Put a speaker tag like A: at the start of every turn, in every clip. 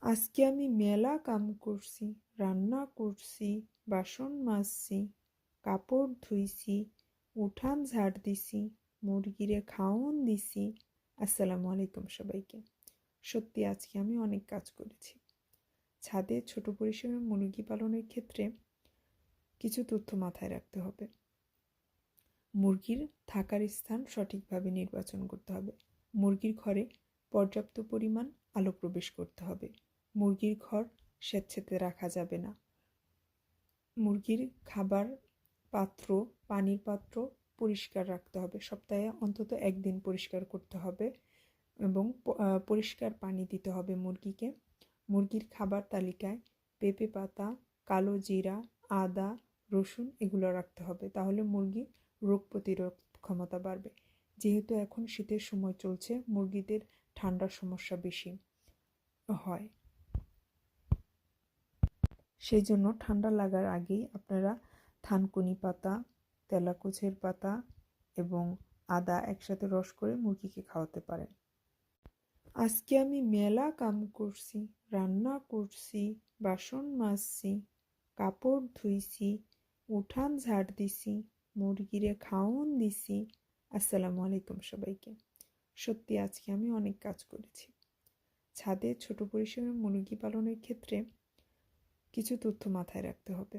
A: আজকে আমি মেলা কাম করছি, রান্না করছি, বাসন মাজছি, কাপড় ধুইছি, উঠান ঝাড় দিছি, মুরগিরে খাওন দিছি। আসসালামু আলাইকুম সবাইকে। সত্যি আজকে আমি অনেক কাজ করেছি। ছাদে ছোট পরিসরে মুরগি পালনের ক্ষেত্রে কিছু তথ্য মাথায় রাখতে হবে। মুরগির থাকার স্থান সঠিকভাবে নির্বাচন করতে হবে। মুরগির ঘরে পর্যাপ্ত পরিমাণ আলো প্রবেশ করতে হবে। মুরগির ঘর স্যাঁতসেঁতে রাখা যাবে না। মুরগির খাবার পাত্র, পানির পাত্র পরিষ্কার রাখতে হবে। সপ্তাহে অন্তত একদিন পরিষ্কার করতে হবে এবং পরিষ্কার পানি দিতে হবে মুরগিকে। মুরগির খাবার তালিকায় পেঁপে পাতা, কালো জিরা, আদা, রসুন এগুলো রাখতে হবে। তাহলে মুরগির রোগ প্রতিরোধ ক্ষমতা বাড়বে। যেহেতু এখন শীতের সময় চলছে, মুরগিদের ঠান্ডার সমস্যা বেশি হয়। সেই জন্য ঠান্ডা লাগার আগেই আপনারা থানকুনি পাতা, তেলাকুচের পাতা এবং আদা একসাথে রস করে মুরগিকে খাওয়াতে পারেন। আজকে আমি মেলা কাম করছি, রান্না করছি, বাসন মাজছি, কাপড় ধুইছি, উঠান ঝাড় দিছি, মুরগিরে খাওন দিছি। আসসালামু আলাইকুম সবাইকে। সত্যি আজকে আমি অনেক কাজ করেছি। ছাদে ছোট পরিসরে মুরগি পালনের ক্ষেত্রে কিছু তথ্য মাথায় রাখতে হবে।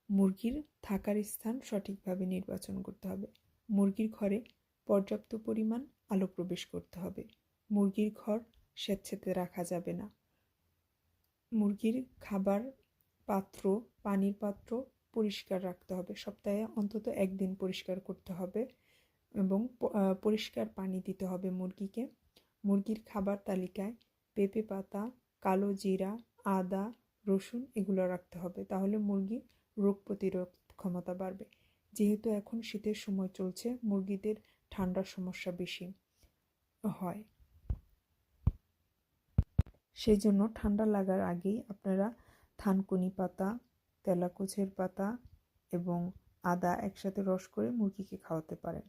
A: মুরগির থাকার স্থান সঠিকভাবে নির্বাচন করতে হবে। মুরগির ঘরে পর্যাপ্ত পরিমাণ আলো প্রবেশ করতে হবে। মুরগির ঘর স্যাঁতসেঁতে রাখা যাবে না। মুরগির খাবার পাত্র, পানির পাত্র পরিষ্কার রাখতে হবে। সপ্তাহে অন্তত একদিন পরিষ্কার করতে হবে এবং পরিষ্কার পানি দিতে হবে মুরগিকে। মুরগির খাবার তালিকায় পেঁপে পাতা, কালো জিরা, আদা, রসুন এগুলো রাখতে হবে। তাহলে মুরগির রোগ প্রতিরোধ ক্ষমতা বাড়বে। যেহেতু এখন শীতের সময় চলছে, মুরগিদের ঠান্ডার সমস্যা বেশি হয়। সেই জন্য ঠান্ডা লাগার আগেই আপনারা থানকুনি পাতা, তেলাকুচের পাতা এবং আদা একসাথে রস করে মুরগিকে খাওয়াতে পারেন।